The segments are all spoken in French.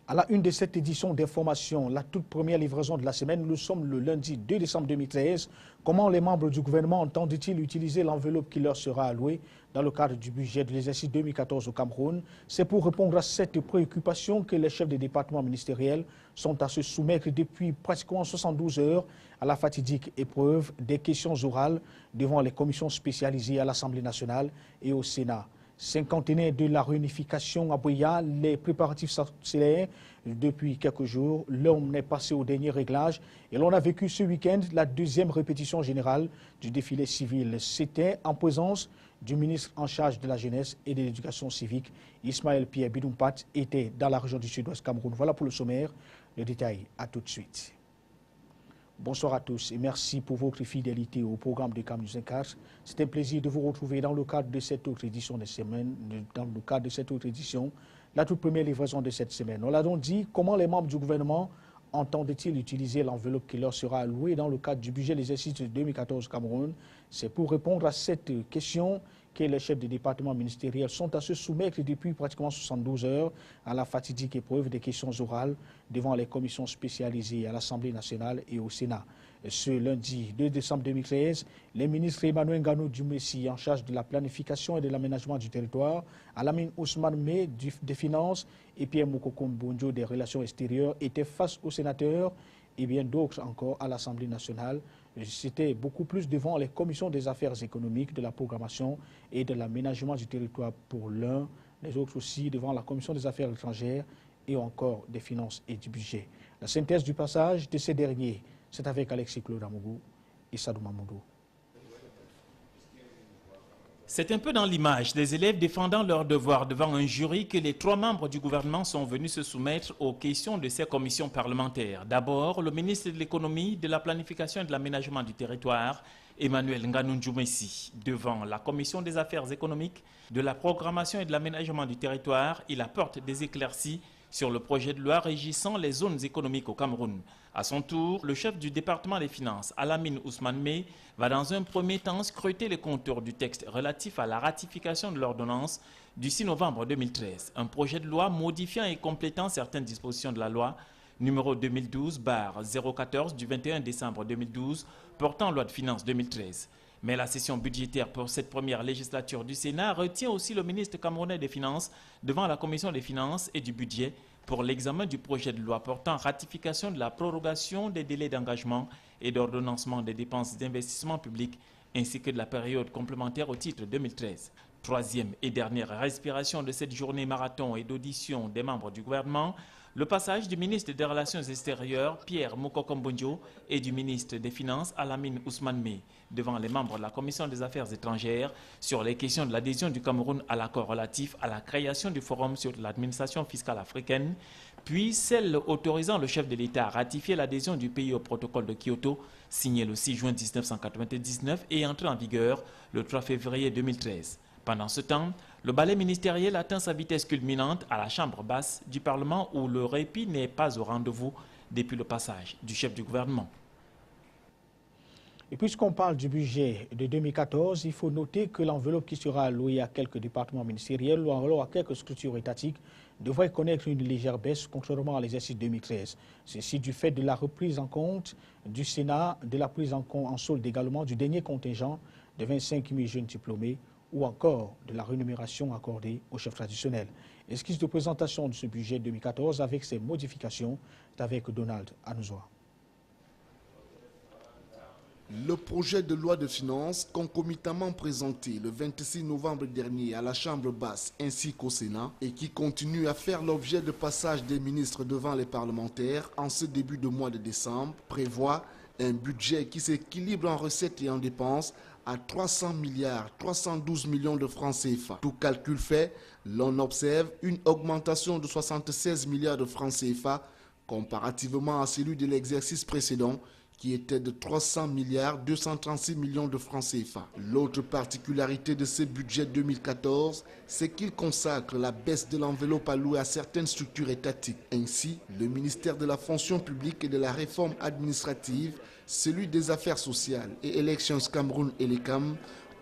À la une de cette édition d'information, la toute première livraison de la semaine, nous sommes le lundi 2 décembre 2013. Comment les membres du gouvernement entendent-ils utiliser l'enveloppe qui leur sera allouée dans le cadre du budget de l'exercice 2014 au Cameroun? C'est pour répondre à cette préoccupation que les chefs des départements ministériels sont à se soumettre depuis pratiquement 72 heures à la fatidique épreuve des questions orales devant les commissions spécialisées à l'Assemblée nationale et au Sénat. Cinquantenaire de la réunification à Boya, les préparatifs s'accélèrent depuis quelques jours. L'homme est passé au dernier réglage et l'on a vécu ce week-end la deuxième répétition générale du défilé civil. C'était en présence du ministre en charge de la jeunesse et de l'éducation civique, Ismaël Pierre Bidoumpat, était dans la région du Sud-Ouest Cameroun. Voilà pour le sommaire. Le détail, à tout de suite. Bonsoir à tous et merci pour votre fidélité au programme de CAM News 24. C'est un plaisir de vous retrouver dans le cadre de cette autre édition de semaine, la toute première livraison de cette semaine. On l'a donc dit, comment les membres du gouvernement entendent-ils utiliser l'enveloppe qui leur sera allouée dans le cadre du budget de l'exercice 2014 Cameroun? C'est pour répondre à cette question que les chefs de département ministériels sont à se soumettre depuis pratiquement 72 heures à la fatidique épreuve des questions orales devant les commissions spécialisées à l'Assemblée nationale et au Sénat. Ce lundi 2 décembre 2013, les ministres Emmanuel Nganou Djoumessi en charge de la planification et de l'aménagement du territoire, Alamine Ousmane Mé des Finances et Pierre Moukokoum Bonjo des Relations extérieures étaient face aux sénateurs et bien d'autres encore à l'Assemblée nationale. C'était beaucoup plus devant les commissions des affaires économiques, de la programmation et de l'aménagement du territoire pour l'un, les autres aussi devant la commission des affaires étrangères et encore des finances et du budget. La synthèse du passage de ces derniers, c'est avec Alexis Claude Amougou et Sadou Mamoudou. C'est un peu dans l'image des élèves défendant leurs devoirs devant un jury que les trois membres du gouvernement sont venus se soumettre aux questions de ces commissions parlementaires. D'abord, le ministre de l'économie, de la planification et de l'aménagement du territoire, Emmanuel Nganou Djoumessi. Devant la commission des affaires économiques, de la programmation et de l'aménagement du territoire, il apporte des éclaircies sur le projet de loi régissant les zones économiques au Cameroun. À son tour, le chef du département des finances, Alamine Ousmane Mé, va dans un premier temps scruter les contours du texte relatif à la ratification de l'ordonnance du 6 novembre 2013. Un projet de loi modifiant et complétant certaines dispositions de la loi numéro 2012/014 du 21 décembre 2012 portant loi de finances 2013. Mais la session budgétaire pour cette première législature du Sénat retient aussi le ministre camerounais des Finances devant la commission des Finances et du Budget pour l'examen du projet de loi portant ratification de la prorogation des délais d'engagement et d'ordonnancement des dépenses d'investissement public ainsi que de la période complémentaire au titre 2013. Troisième et dernière respiration de cette journée marathon et d'audition des membres du gouvernement, le passage du ministre des Relations extérieures, Pierre Moukokoum Bonjo, et du ministre des Finances, Alamine Ousmane Mé, devant les membres de la Commission des Affaires étrangères sur les questions de l'adhésion du Cameroun à l'accord relatif à la création du Forum sur l'administration fiscale africaine, puis celle autorisant le chef de l'État à ratifier l'adhésion du pays au protocole de Kyoto, signé le 6 juin 1999 et entré en vigueur le 3 février 2013. Pendant ce temps, le balai ministériel atteint sa vitesse culminante à la chambre basse du Parlement où le répit n'est pas au rendez-vous depuis le passage du chef du gouvernement. Et puisqu'on parle du budget de 2014, il faut noter que l'enveloppe qui sera allouée à quelques départements ministériels ou alors à quelques structures étatiques devrait connaître une légère baisse contrairement à l'exercice 2013. Ceci du fait de la reprise en compte du Sénat, de la prise en solde également du dernier contingent de 25 000 jeunes diplômés ou encore de la rémunération accordée aux chefs traditionnels. Esquisse de présentation de ce budget 2014 avec ses modifications, c'est avec Donald Anouzoa. Le projet de loi de finances, concomitamment présenté le 26 novembre dernier à la Chambre basse ainsi qu'au Sénat et qui continue à faire l'objet de passage des ministres devant les parlementaires en ce début de mois de décembre, prévoit un budget qui s'équilibre en recettes et en dépenses à 300,312 milliards de francs CFA. Tout calcul fait, l'on observe une augmentation de 76 milliards de francs CFA comparativement à celui de l'exercice précédent qui était de 300,236 millions de francs CFA. L'autre particularité de ce budget 2014, c'est qu'il consacre la baisse de l'enveloppe allouée à certaines structures étatiques. Ainsi, le ministère de la fonction publique et de la réforme administrative, celui des affaires sociales et Elections Cameroun et l'ECAM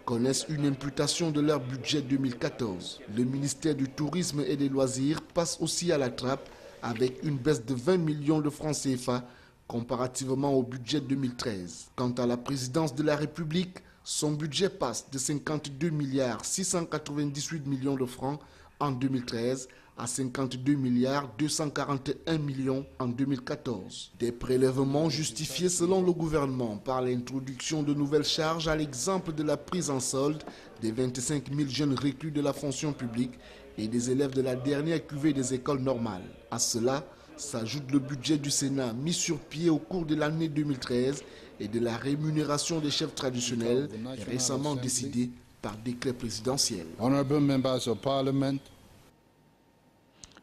connaissent une imputation de leur budget 2014. Le ministère du Tourisme et des Loisirs passe aussi à la trappe avec une baisse de 20 millions de francs CFA comparativement au budget 2013. Quant à la présidence de la République, son budget passe de 52 milliards 698 millions de francs en 2013 à 52 milliards 241 millions en 2014. Des prélèvements justifiés selon le gouvernement par l'introduction de nouvelles charges à l'exemple de la prise en solde des 25 000 jeunes reclus de la fonction publique et des élèves de la dernière cuvée des écoles normales. À cela s'ajoute le budget du Sénat mis sur pied au cours de l'année 2013 et de la rémunération des chefs traditionnels récemment décidé par décret présidentiel.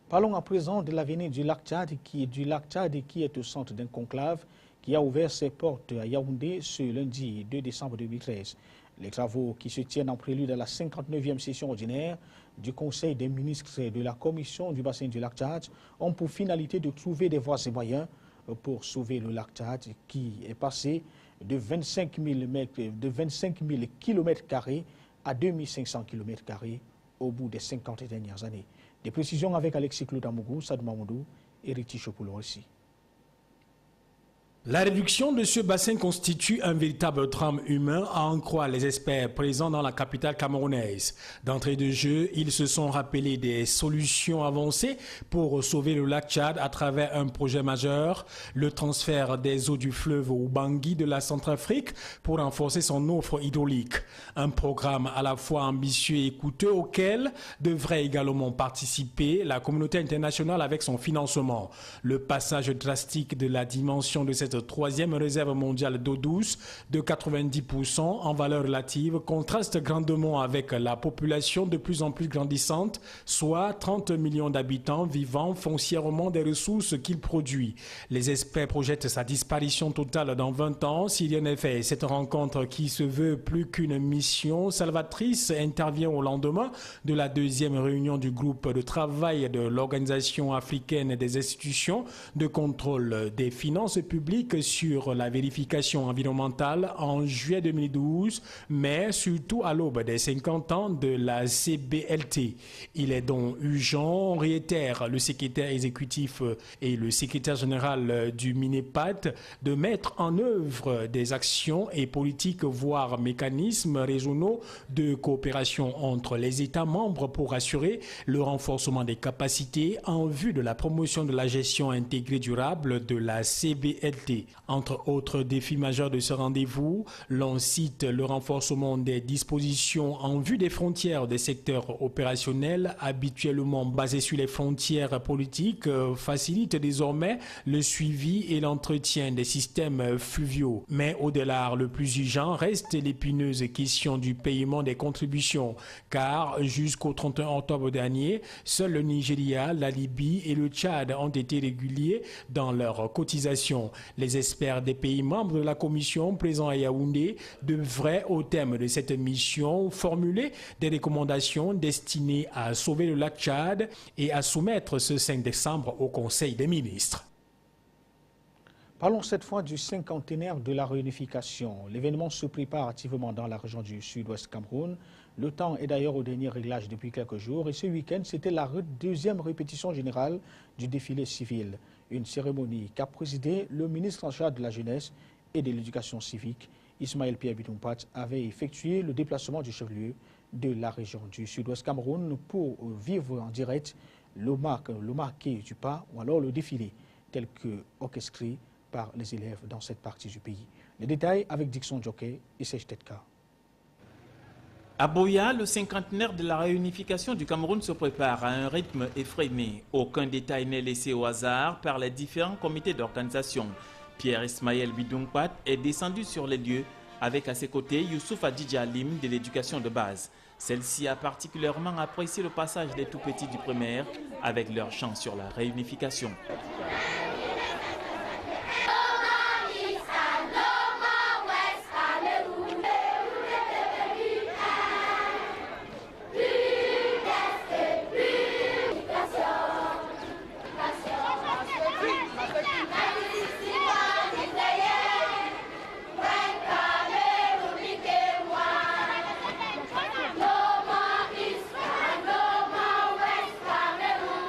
Parlons à présent de l'avenir du lac Tchad qui est au centre d'un conclave qui a ouvert ses portes à Yaoundé ce lundi 2 décembre 2013. Les travaux qui se tiennent en prélude à la 59e session ordinaire du Conseil des ministres de la Commission du bassin du lac Tchad ont pour finalité de trouver des voies et moyens pour sauver le lac Tchad qui est passé de 25 000 km² à 2500 km² au bout des 50 dernières années. Des précisions avec Alexis Claude Amougou, Sad Mamoudou et Riti Chopoulo aussi. La réduction de ce bassin constitue un véritable drame humain, à en croire les experts présents dans la capitale camerounaise. D'entrée de jeu, ils se sont rappelés des solutions avancées pour sauver le lac Tchad à travers un projet majeur, le transfert des eaux du fleuve Ubangui de la Centrafrique pour renforcer son offre hydraulique. Un programme à la fois ambitieux et coûteux auquel devrait également participer la communauté internationale avec son financement. Le passage drastique de la dimension de cette troisième réserve mondiale d'eau douce de 90% en valeur relative contraste grandement avec la population de plus en plus grandissante, soit 30 millions d'habitants vivant foncièrement des ressources qu'il produit. Les experts projettent sa disparition totale dans 20 ans. S'il y en est fait, cette rencontre qui se veut plus qu'une mission salvatrice intervient au lendemain de la deuxième réunion du groupe de travail de l'Organisation africaine des institutions de contrôle des finances publiques sur la vérification environnementale en juillet 2012, mais surtout à l'aube des 50 ans de la CBLT. Il est donc urgent, réitère le secrétaire exécutif et le secrétaire général du MINEPAD, de mettre en œuvre des actions et politiques, voire mécanismes régionaux de coopération entre les États membres pour assurer le renforcement des capacités en vue de la promotion de la gestion intégrée durable de la CBLT. Entre autres défis majeurs de ce rendez-vous, l'on cite le renforcement des dispositions en vue des frontières des secteurs opérationnels habituellement basés sur les frontières politiques facilite désormais le suivi et l'entretien des systèmes fluviaux. Mais au-delà, le plus urgent reste l'épineuse question du paiement des contributions, car jusqu'au 31 octobre dernier, seuls le Nigeria, la Libye et le Tchad ont été réguliers dans leurs cotisations. Les experts des pays membres de la Commission présents à Yaoundé devraient, au terme de cette mission, formuler des recommandations destinées à sauver le lac Tchad et à soumettre ce 5 décembre au Conseil des ministres. Parlons cette fois du cinquantenaire de la réunification. L'événement se prépare activement dans la région du sud-ouest Cameroun. Le temps est d'ailleurs au dernier réglage depuis quelques jours et ce week-end, c'était la deuxième répétition générale du défilé civil. Une cérémonie qu'a présidé le ministre en charge de la jeunesse et de l'éducation civique, Ismaël Pierre Bitoumpat, avait effectué le déplacement du chef-lieu de la région du sud-ouest Cameroun pour vivre en direct le marqué du pas ou alors le défilé tel que orchestré par les élèves dans cette partie du pays. Les détails avec Dixon Jockey et Serge Tetka. À Boya, le cinquantenaire de la réunification du Cameroun se prépare à un rythme effréné. Aucun détail n'est laissé au hasard par les différents comités d'organisation. Pierre Ismaël Bitoumpat est descendu sur les lieux avec à ses côtés Youssouf Adidja Alim de l'éducation de base. Celle-ci a particulièrement apprécié le passage des tout-petits du primaire avec leur chant sur la réunification.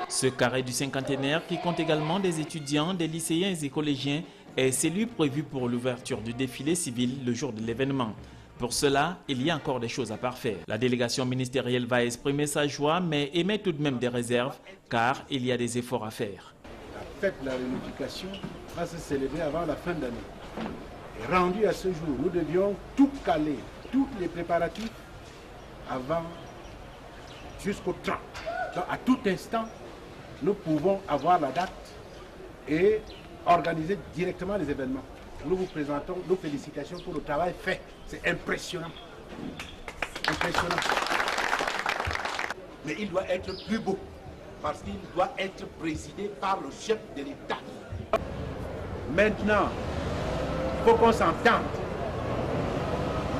Ce carré du cinquantenaire, qui compte également des étudiants, des lycéens et collégiens, est celui prévu pour l'ouverture du défilé civil le jour de l'événement. Pour cela, il y a encore des choses à parfaire. La délégation ministérielle va exprimer sa joie, mais émet tout de même des réserves, car il y a des efforts à faire. La fête de la réunification va se célébrer avant la fin d'année. Et rendu à ce jour, nous devions tout caler, tous les préparatifs avant, jusqu'au 30. Donc à tout instant, nous pouvons avoir la date et organiser directement les événements. Nous vous présentons nos félicitations pour le travail fait. C'est impressionnant. Impressionnant. Mais il doit être plus beau parce qu'il doit être présidé par le chef de l'État. Maintenant, il faut qu'on s'entende.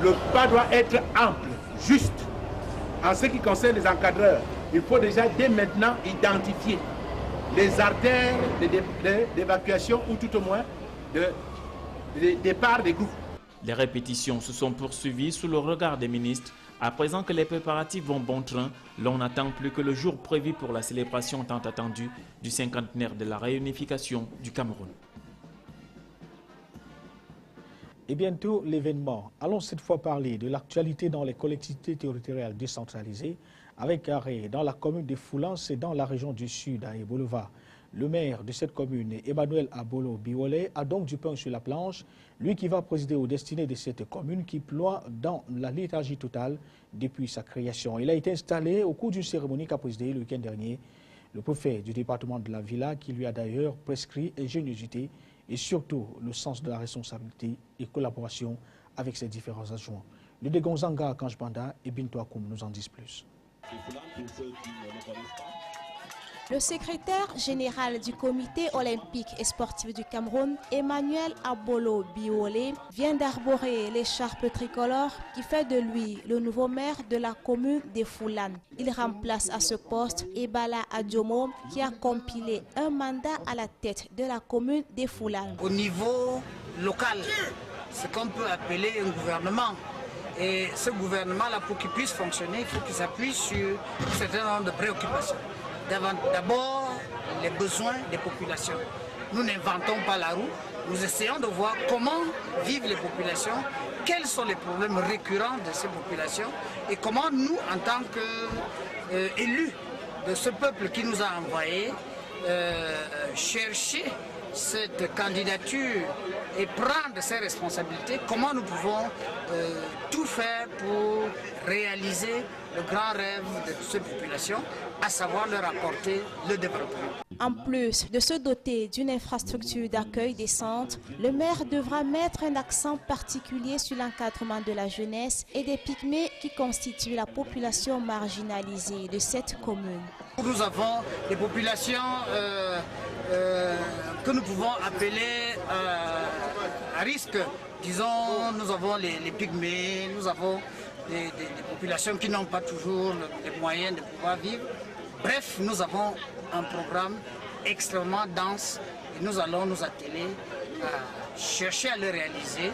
Le pas doit être ample, juste. En ce qui concerne les encadreurs, il faut déjà dès maintenant identifier les artères d'évacuation ou tout au moins de départ des groupes. Les répétitions se sont poursuivies sous le regard des ministres. À présent que les préparatifs vont bon train, l'on n'attend plus que le jour prévu pour la célébration tant attendue du cinquantenaire de la réunification du Cameroun. Et bientôt l'événement. Allons cette fois parler de l'actualité dans les collectivités territoriales décentralisées, avec arrêt dans la commune de Foulance et dans la région du Sud à Ebolova. Le maire de cette commune, Emmanuel Abolo Biolé, a donc du pain sur la planche, lui qui va présider aux destinées de cette commune qui ploie dans la léthargie totale depuis sa création. Il a été installé au cours d'une cérémonie qu'a présidée le week-end dernier le préfet du département de la Villa, qui lui a d'ailleurs prescrit ingéniosité et surtout le sens de la responsabilité et collaboration avec ses différents adjoints. Le de Gonzanga, Kanjbanda et Bintou Akoum nous en disent plus. Le secrétaire général du comité olympique et sportif du Cameroun, Emmanuel Abolo Biolé, vient d'arborer l'écharpe tricolore qui fait de lui le nouveau maire de la commune de Foulane. Il remplace à ce poste Ebala Adjomo qui a compilé un mandat à la tête de la commune de Foulane. Au niveau local, ce qu'on peut appeler un gouvernement. Et ce gouvernement-là, pour qu'il puisse fonctionner, il faut qu'il s'appuie sur un certain nombre de préoccupations. D'abord, les besoins des populations. Nous n'inventons pas la roue, nous essayons de voir comment vivent les populations, quels sont les problèmes récurrents de ces populations et comment nous, en tant qu'élus de ce peuple qui nous a envoyés, chercher cette candidature et prendre ses responsabilités, comment nous pouvons tout faire pour réaliser le grand rêve de ces populations, à savoir leur apporter le développement. En plus de se doter d'une infrastructure d'accueil décente, le maire devra mettre un accent particulier sur l'encadrement de la jeunesse et des pygmées qui constituent la population marginalisée de cette commune. Nous avons des populations que nous pouvons appeler à risque. Disons, nous avons les pygmées, nous avons des populations qui n'ont pas toujours les moyens de pouvoir vivre. Bref, nous avons un programme extrêmement dense et nous allons nous atteler à chercher à le réaliser.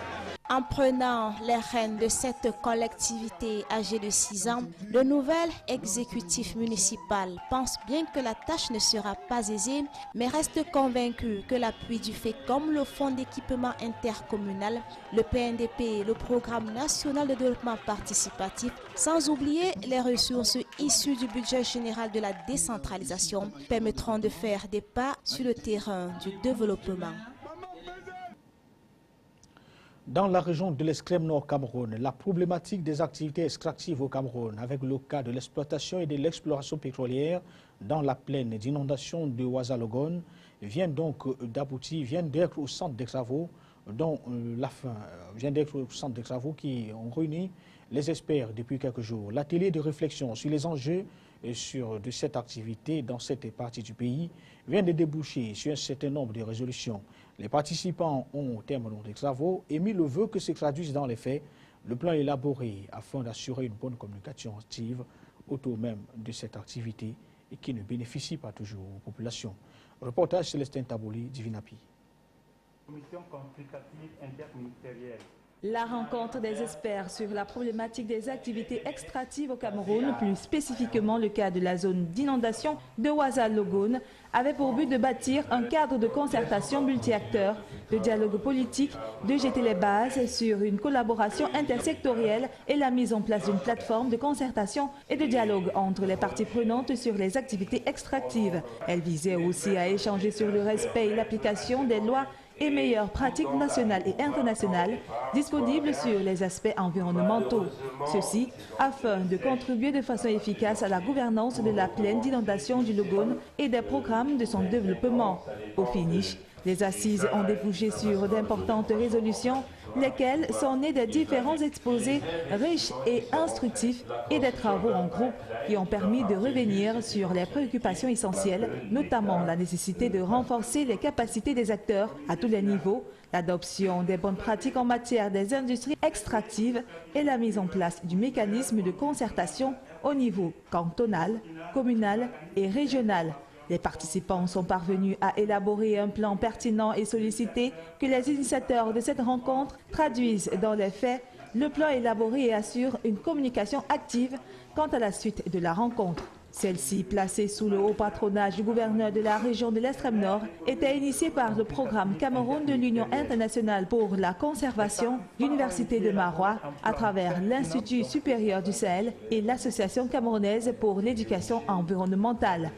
En prenant les rênes de cette collectivité âgée de 6 ans, le nouvel exécutif municipal pense bien que la tâche ne sera pas aisée, mais reste convaincu que l'appui du fait comme le Fonds d'équipement intercommunal, le PNDP, le Programme national de développement participatif, sans oublier les ressources issues du budget général de la décentralisation, permettront de faire des pas sur le terrain du développement. Dans la région de l'extrême nord Cameroun, la problématique des activités extractives au Cameroun, avec le cas de l'exploitation et de l'exploration pétrolière dans la plaine d'inondation de Ouazalogon, vient donc d'aboutir, vient d'être au centre des travaux, dont qui ont réuni les experts depuis quelques jours. L'atelier de réflexion sur les enjeux de cette activité dans cette partie du pays vient de déboucher sur un certain nombre de résolutions. Les participants ont, au terme des travaux, émis le vœu que se traduise dans les faits le plan élaboré afin d'assurer une bonne communication active autour même de cette activité et qui ne bénéficie pas toujours aux populations. Reportage Célestin Tabouli, Divinapi. Commission consultative interministérielle. La rencontre des experts sur la problématique des activités extractives au Cameroun, plus spécifiquement le cas de la zone d'inondation de Ouaza-Logone, avait pour but de bâtir un cadre de concertation multi-acteurs, de dialogue politique, de jeter les bases sur une collaboration intersectorielle et la mise en place d'une plateforme de concertation et de dialogue entre les parties prenantes sur les activités extractives. Elle visait aussi à échanger sur le respect et l'application des lois et meilleures pratiques nationales et internationales disponibles sur les aspects environnementaux. Ceci afin de contribuer de façon efficace à la gouvernance de la plaine d'inondation du Logone et des programmes de son développement. Au finish, les assises ont débouché sur d'importantes résolutions, lesquelles sont nées des différents exposés riches et instructifs et des travaux en groupe qui ont permis de revenir sur les préoccupations essentielles, notamment la nécessité de renforcer les capacités des acteurs à tous les niveaux, l'adoption des bonnes pratiques en matière des industries extractives et la mise en place du mécanisme de concertation au niveau cantonal, communal et régional. Les participants sont parvenus à élaborer un plan pertinent et sollicité que les initiateurs de cette rencontre traduisent dans les faits. Le plan élaboré et assure une communication active quant à la suite de la rencontre. Celle-ci, placée sous le haut patronage du gouverneur de la région de l'extrême nord, était initiée par le programme Cameroun de l'Union internationale pour la conservation, l'Université de Marois, à travers l'Institut supérieur du Sahel et l'Association camerounaise pour l'éducation environnementale.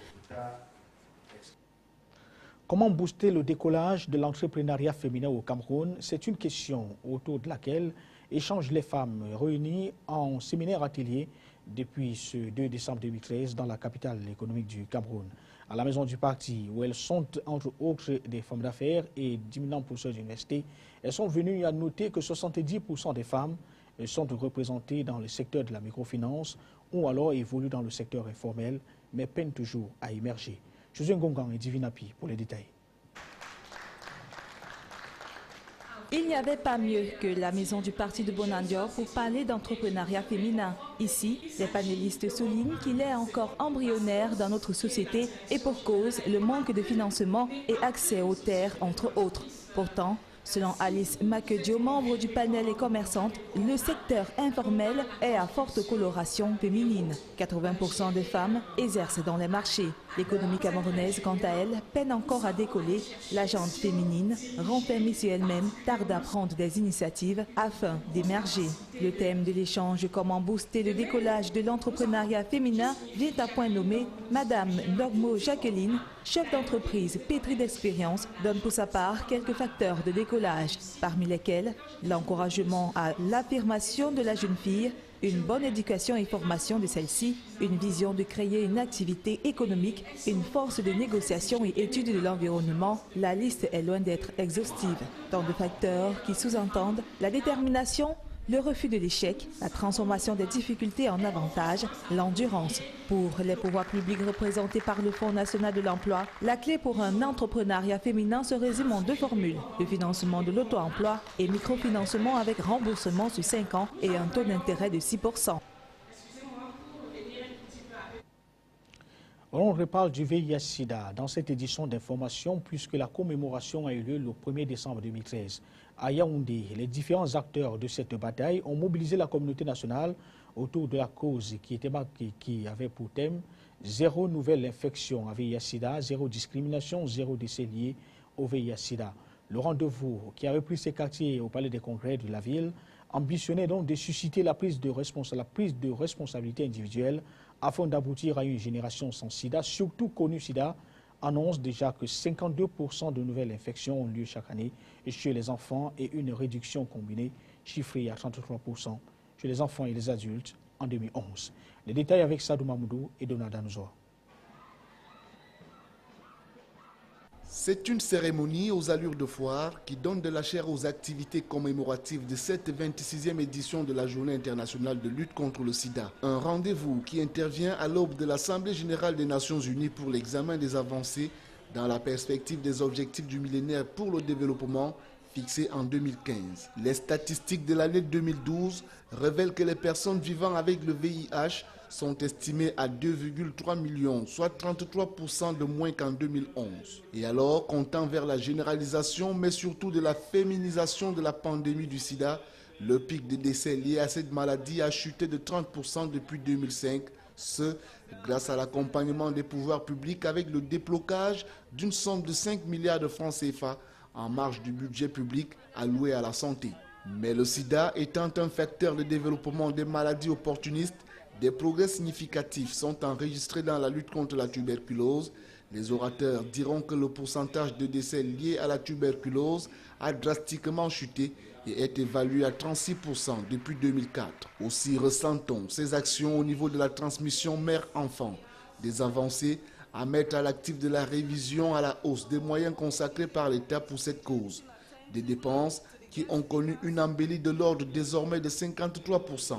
Comment booster le décollage de l'entrepreneuriat féminin au Cameroun? C'est une question autour de laquelle échangent les femmes réunies en séminaire atelier depuis ce 2 décembre 2013 dans la capitale économique du Cameroun. À la maison du parti, où elles sont entre autres des femmes d'affaires et d'éminents professeurs d'université, elles sont venues à noter que 70% des femmes sont représentées dans le secteur de la microfinance ou alors évoluent dans le secteur informel, mais peinent toujours à émerger. José Ngongan et Divinapi pour les détails. Il n'y avait pas mieux que la maison du parti de Bonandior pour parler d'entrepreneuriat féminin. Ici, les panélistes soulignent qu'il est encore embryonnaire dans notre société et pour cause, le manque de financement et accès aux terres, entre autres. Pourtant, selon Alice Makedio, membre du panel et commerçante, le secteur informel est à forte coloration féminine. 80% des femmes exercent dans les marchés. L'économie camerounaise, quant à elle, peine encore à décoller. La gente féminine, renfermée sur elle-même, tarde à prendre des initiatives afin d'émerger. Le thème de l'échange « Comment booster le décollage de l'entrepreneuriat féminin » vient à point nommé. Madame Logmo Jacqueline, chef d'entreprise pétrie d'expérience, donne pour sa part quelques facteurs de décollage, parmi lesquels l'encouragement à l'affirmation de la jeune fille, une bonne éducation et formation de celle-ci, une vision de créer une activité économique, une force de négociation et étude de l'environnement. La liste est loin d'être exhaustive. Tant de facteurs qui sous-entendent la détermination, le refus de l'échec, la transformation des difficultés en avantages, l'endurance. Pour les pouvoirs publics représentés par le Fonds national de l'emploi, la clé pour un entrepreneuriat féminin se résume en deux formules. Le financement de l'auto-emploi et microfinancement avec remboursement sur 5 ans et un taux d'intérêt de 6%. On reparle du VIH-Sida dans cette édition d'information puisque la commémoration a eu lieu le 1er décembre 2013. À Yaoundé, les différents acteurs de cette bataille ont mobilisé la communauté nationale autour de la cause qui avait pour thème « Zéro nouvelle infection à VIH-Sida, zéro discrimination, zéro décès lié au VIH-Sida ». Le rendez-vous qui a repris ses quartiers au Palais des Congrès de la ville ambitionnait donc de susciter la prise de responsabilité individuelle afin d'aboutir à une génération sans sida, surtout connue sida, annonce déjà que 52% de nouvelles infections ont lieu chaque année chez les enfants et une réduction combinée chiffrée à 33% chez les enfants et les adultes en 2011. Les détails avec Sadou Mamoudou et Donald Nouzoa. C'est une cérémonie aux allures de foire qui donne de la chair aux activités commémoratives de cette 26e édition de la Journée internationale de lutte contre le sida. Un rendez-vous qui intervient à l'aube de l'Assemblée générale des Nations unies pour l'examen des avancées dans la perspective des objectifs du millénaire pour le développement fixés en 2015. Les statistiques de l'année 2012 révèlent que les personnes vivant avec le VIH sont estimés à 2,3 millions, soit 33% de moins qu'en 2011. Et alors, comptant vers la généralisation, mais surtout de la féminisation de la pandémie du sida, Le pic des décès liés à cette maladie a chuté de 30% depuis 2005, ce grâce à l'accompagnement des pouvoirs publics avec le déblocage d'une somme de 5 milliards de francs CFA en marge du budget public alloué à la santé. Mais le sida étant un facteur de développement des maladies opportunistes, des progrès significatifs sont enregistrés dans la lutte contre la tuberculose. Les orateurs diront que le pourcentage de décès liés à la tuberculose a drastiquement chuté et est évalué à 36% depuis 2004. Aussi ressentons ces actions au niveau de la transmission mère-enfant. Des avancées à mettre à l'actif de la révision à la hausse des moyens consacrés par l'État pour cette cause. Des dépenses qui ont connu une embellie de l'ordre désormais de 53%.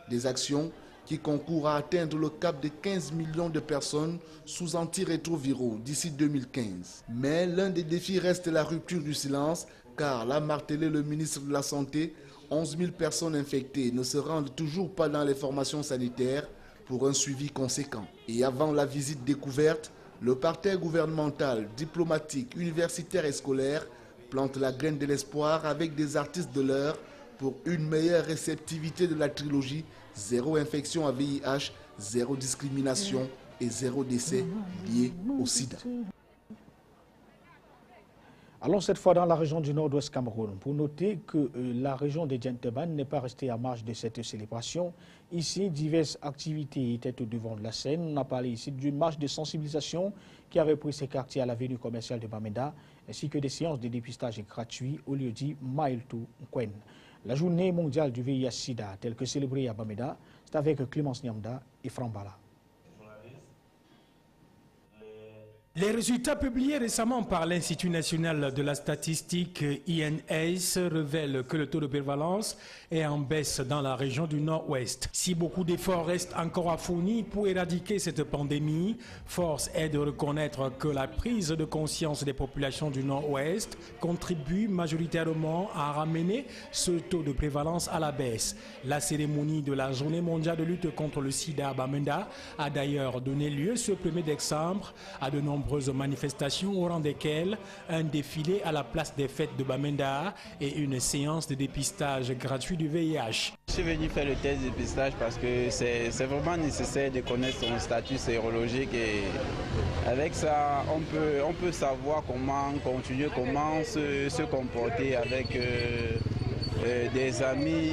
Des actions qui concourent à atteindre le cap de 15 millions de personnes sous antirétroviraux d'ici 2015. Mais l'un des défis reste la rupture du silence, car l'a martelé le ministre de la Santé, 11 000 personnes infectées ne se rendent toujours pas dans les formations sanitaires pour un suivi conséquent. Et avant la visite découverte, le parterre gouvernemental, diplomatique, universitaire et scolaire plante la graine de l'espoir avec des artistes de l'heure pour une meilleure réceptivité de la trilogie zéro infection à VIH, zéro discrimination et zéro décès lié au sida. Allons cette fois dans la région du nord-ouest Cameroun pour noter que la région des Djenteban n'est pas restée à marge de cette célébration. Ici, diverses activités étaient au devant de la scène. On a parlé ici d'une marche de sensibilisation qui avait pris ses quartiers à l'avenue commerciale de Bamenda, ainsi que des séances de dépistage gratuits au lieu dit Maïltou Nkwen. La journée mondiale du VIH-Sida, telle que célébrée à Bamenda, c'est avec Clémence Nyamda et Frambala. Les résultats publiés récemment par l'Institut national de la statistique INS révèlent que le taux de prévalence est en baisse dans la région du Nord-Ouest. Si beaucoup d'efforts restent encore à fournir pour éradiquer cette pandémie, force est de reconnaître que la prise de conscience des populations du Nord-Ouest contribue majoritairement à ramener ce taux de prévalence à la baisse. La cérémonie de la Journée mondiale de lutte contre le sida à Bamenda a d'ailleurs donné lieu ce 1er décembre à de nombreuses manifestations au rang desquelles un défilé à la place des fêtes de Bamenda et une séance de dépistage gratuit du VIH. Je suis venu faire le test de dépistage parce que c'est vraiment nécessaire de connaître son statut sérologique et avec ça on peut savoir comment continuer, comment se comporter avec des amis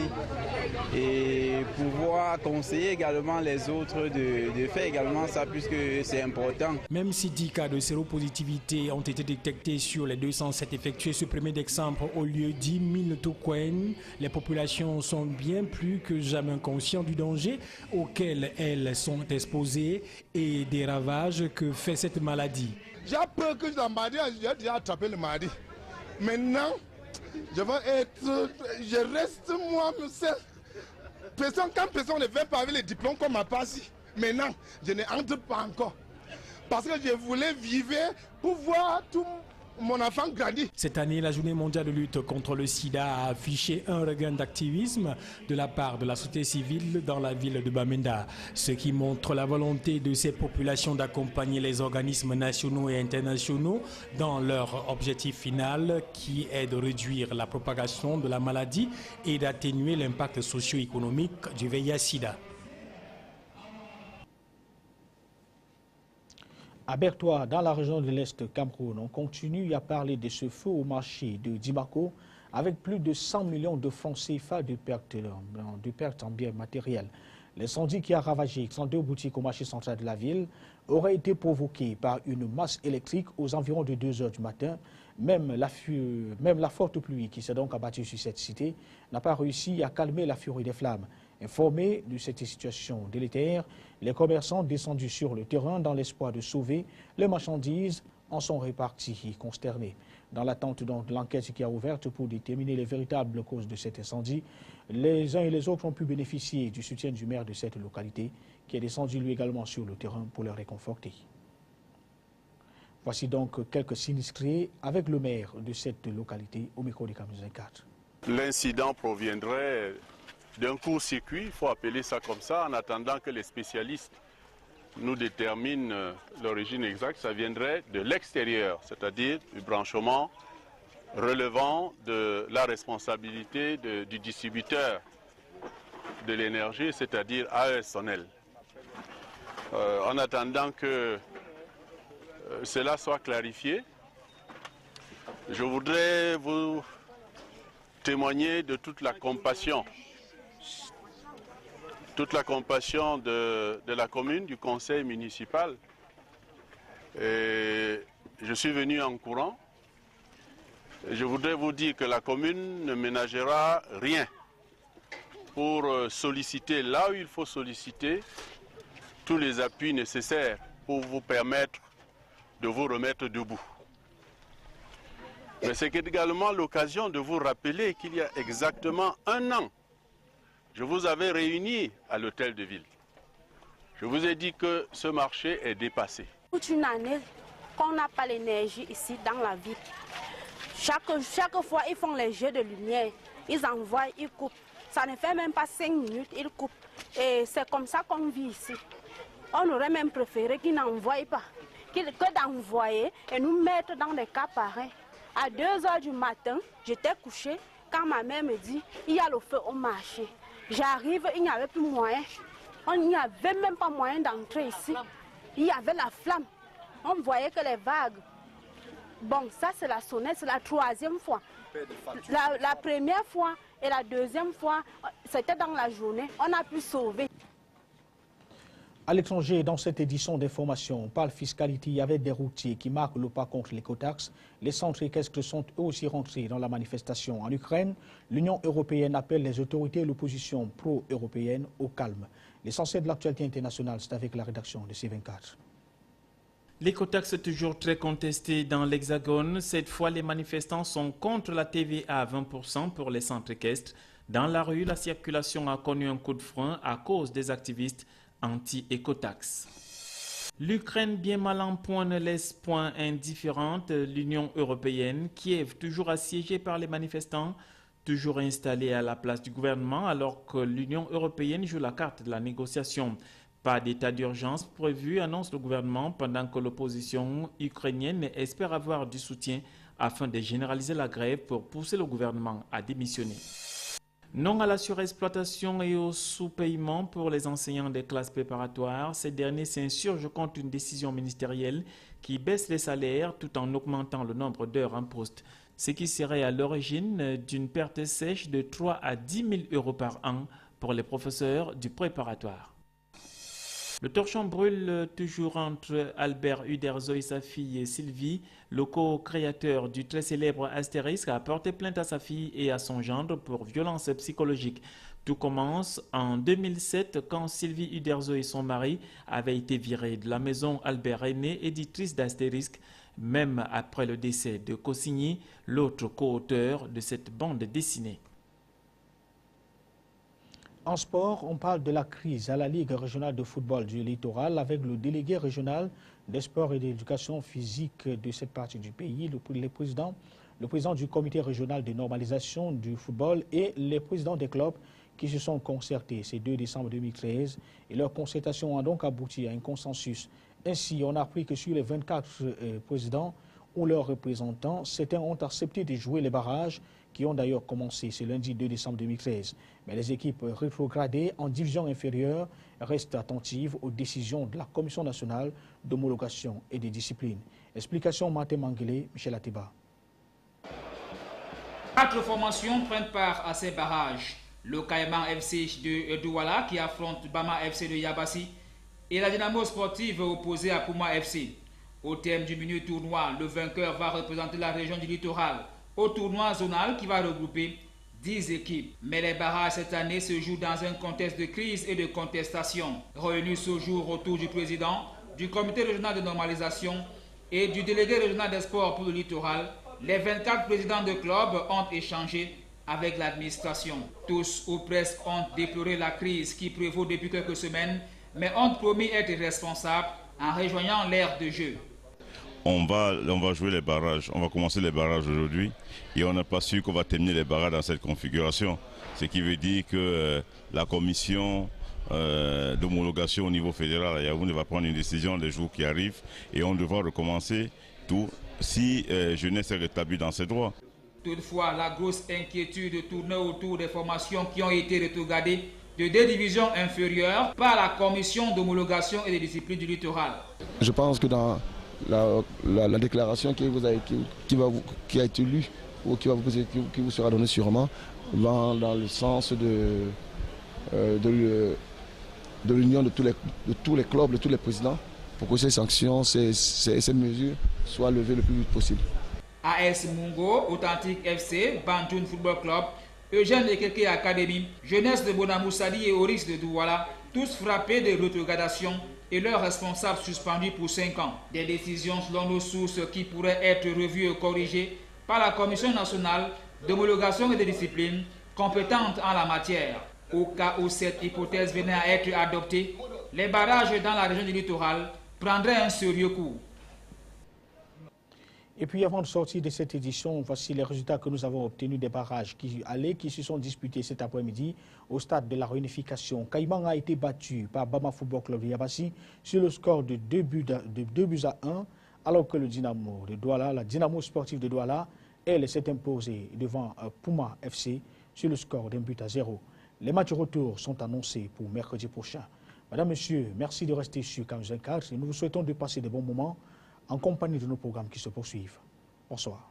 et pouvoir conseiller également les autres de faire également ça puisque c'est important. Même si 10 cas de séropositivité ont été détectés sur les 207 effectués ce 1er décembre au lieu dit Miltokwen, les populations sont bien plus que jamais conscientes du danger auquel elles sont exposées et des ravages que fait cette maladie. J'ai peur que la maladie, j'ai déjà attrapé la maladie. Maintenant, je reste moi-même seul. Quand personne ne vient pas avec les diplômes comme ma passé, maintenant, je n'entre pas encore. Parce que je voulais vivre pour voir tout mon enfant grandir. Cette année, la Journée mondiale de lutte contre le sida a affiché un regain d'activisme de la part de la société civile dans la ville de Bamenda, ce qui montre la volonté de ces populations d'accompagner les organismes nationaux et internationaux dans leur objectif final qui est de réduire la propagation de la maladie et d'atténuer l'impact socio-économique du VIH-Sida. À Bertois, dans la région de l'Est Cameroun, on continue à parler de ce feu au marché de Dimako avec plus de 100 millions de francs CFA de pertes en biens matériels. L'incendie qui a ravagé 32 boutiques au marché central de la ville aurait été provoqué par une masse électrique aux environs de 2 heures du matin. Même la forte pluie qui s'est donc abattue sur cette cité n'a pas réussi à calmer la furie des flammes. Informés de cette situation délétère, les commerçants descendus sur le terrain dans l'espoir de sauver les marchandises en sont répartis consternés. Dans l'attente de l'enquête qui a ouverte pour déterminer les véritables causes de cet incendie, les uns et les autres ont pu bénéficier du soutien du maire de cette localité qui est descendu lui également sur le terrain pour les réconforter. Voici donc quelques sinistrés avec le maire de cette localité au micro de Camusin 4. L'incident proviendrait d'un court-circuit, il faut appeler ça comme ça, en attendant que les spécialistes nous déterminent l'origine exacte. Ça viendrait de l'extérieur, c'est-à-dire du branchement relevant de la responsabilité du distributeur de l'énergie, c'est-à-dire AES Sonel. En attendant que cela soit clarifié, je voudrais vous témoigner de toute la compassion de la commune, du conseil municipal. Et je suis venu en courant. Je voudrais vous dire que la commune ne ménagera rien pour solliciter là où il faut solliciter tous les appuis nécessaires pour vous permettre de vous remettre debout. Mais c'est également l'occasion de vous rappeler qu'il y a exactement un an, je vous avais réunis à l'hôtel de ville. Je vous ai dit que ce marché est dépassé. Toute une année qu'on n'a pas l'énergie ici dans la ville. Chaque fois, ils font les jeux de lumière. Ils envoient, ils coupent. Ça ne fait même pas 5 minutes, ils coupent. Et c'est comme ça qu'on vit ici. On aurait même préféré qu'ils n'envoient pas, que d'envoyer et nous mettre dans des cas pareils. À 2 h du matin, j'étais couchée quand ma mère me dit il y a le feu au marché. J'arrive, il n'y avait plus moyen. Il n'y avait même pas moyen d'entrer ici. Il y avait la flamme. On voyait que les vagues. Bon, ça c'est la sonnette, c'est la 3e fois. La première fois et la 2e fois, c'était dans la journée. On a pu sauver. À l'étranger, dans cette édition d'information, on parle fiscalité. Il y avait des routiers qui marquent le pas contre l'écotaxe. Les centres équestres sont eux aussi rentrés dans la manifestation. En Ukraine, l'Union européenne appelle les autorités et l'opposition pro-européenne au calme. L'essentiel de l'actualité internationale, c'est avec la rédaction de C24. L'écotaxe est toujours très contesté dans l'Hexagone. Cette fois, les manifestants sont contre la TVA à 20% pour les centres équestres. Dans la rue, la circulation a connu un coup de frein à cause des activistes anti-écotaxe. L'Ukraine, bien mal en point, ne laisse point indifférente l'Union européenne. Kiev, toujours assiégée par les manifestants, toujours installée à la place du gouvernement, alors que l'Union européenne joue la carte de la négociation. Pas d'état d'urgence prévu, annonce le gouvernement, pendant que l'opposition ukrainienne espère avoir du soutien afin de généraliser la grève pour pousser le gouvernement à démissionner. Non à la surexploitation et au sous-paiement pour les enseignants des classes préparatoires. Ces derniers s'insurgent contre une décision ministérielle qui baisse les salaires tout en augmentant le nombre d'heures en poste, ce qui serait à l'origine d'une perte sèche de 3 à 10 000 euros par an pour les professeurs du préparatoire. Le torchon brûle toujours entre Albert Uderzo et sa fille Sylvie. Le co-créateur du très célèbre Astérix a porté plainte à sa fille et à son gendre pour violence psychologique. Tout commence en 2007 quand Sylvie Uderzo et son mari avaient été virés de la maison Albert Aîné, éditrice d'Astérix, même après le décès de Cossigny, l'autre co-auteur de cette bande dessinée. En sport, on parle de la crise à la Ligue régionale de football du littoral avec le délégué régional des sports et de l'éducation physique de cette partie du pays, le président du comité régional de normalisation du football et les présidents des clubs qui se sont concertés ce 2 décembre 2013 et leur concertation a donc abouti à un consensus. Ainsi, on a appris que sur les 24 présidents ou leurs représentants, certains ont accepté de jouer les barrages qui ont d'ailleurs commencé ce lundi 2 décembre 2013. Mais les équipes rétrogradées en division inférieure restent attentives aux décisions de la Commission nationale d'homologation et de discipline. Explication Maté Manguele, Michel Atiba. 4 formations prennent part à ces barrages. Le Caïman FC de Douala qui affronte Bama FC de Yabassi et la Dynamo Sportive opposée à Puma FC. Au terme du mini tournoi, le vainqueur va représenter la région du littoral au tournoi zonal qui va regrouper 10 équipes. Mais les barrages cette année se jouent dans un contexte de crise et de contestation. Réunis ce jour autour du président, du comité régional de normalisation et du délégué régional des sports pour le littoral, les 24 présidents de clubs ont échangé avec l'administration. Tous ou presque ont déploré la crise qui prévaut depuis quelques semaines, mais ont promis être responsables en rejoignant l'ère de jeu. On va jouer les barrages, on va commencer les barrages aujourd'hui et on n'est pas sûr qu'on va terminer les barrages dans cette configuration. Ce qui veut dire que la commission d'homologation au niveau fédéral à Yaoundé va prendre une décision les jours qui arrivent et on devra recommencer tout si jeunesse est rétablie dans ses droits. Toutefois, la grosse inquiétude tournait autour des formations qui ont été rétrogradées de 2 divisions inférieures par la commission d'homologation et de discipline du littoral. Je pense que dans la déclaration qui a été lue ou qui vous sera donnée sûrement va dans le sens de l'union de tous les clubs, de tous les présidents, pour que ces sanctions, ces mesures soient levées le plus vite possible. AS Mungo, Authentique FC, Bantoun Football Club, Eugène Ekeke Academy, Jeunesse de Bonamoussali et Oris de Douala, tous frappés de rétrogradation et leurs responsables suspendus pour 5 ans. Des décisions selon nos sources qui pourraient être revues et corrigées par la Commission nationale d'homologation et de discipline compétente en la matière. Au cas où cette hypothèse venait à être adoptée, les barrages dans la région du littoral prendraient un sérieux coup. Et puis avant de sortir de cette édition, voici les résultats que nous avons obtenus des barrages qui se sont disputés cet après-midi au stade de la réunification. Caïman a été battu par Bama Football Club de Yabassi sur le score de 2 buts à 1, alors que le Dynamo de Douala, la Dynamo sportive de Douala, elle s'est imposée devant Puma FC sur le score d'1 but à 0. Les matchs retour sont annoncés pour mercredi prochain. Madame, Messieurs, merci de rester sur Canal 24 et nous vous souhaitons de passer de bons moments en compagnie de nos programmes qui se poursuivent. Bonsoir.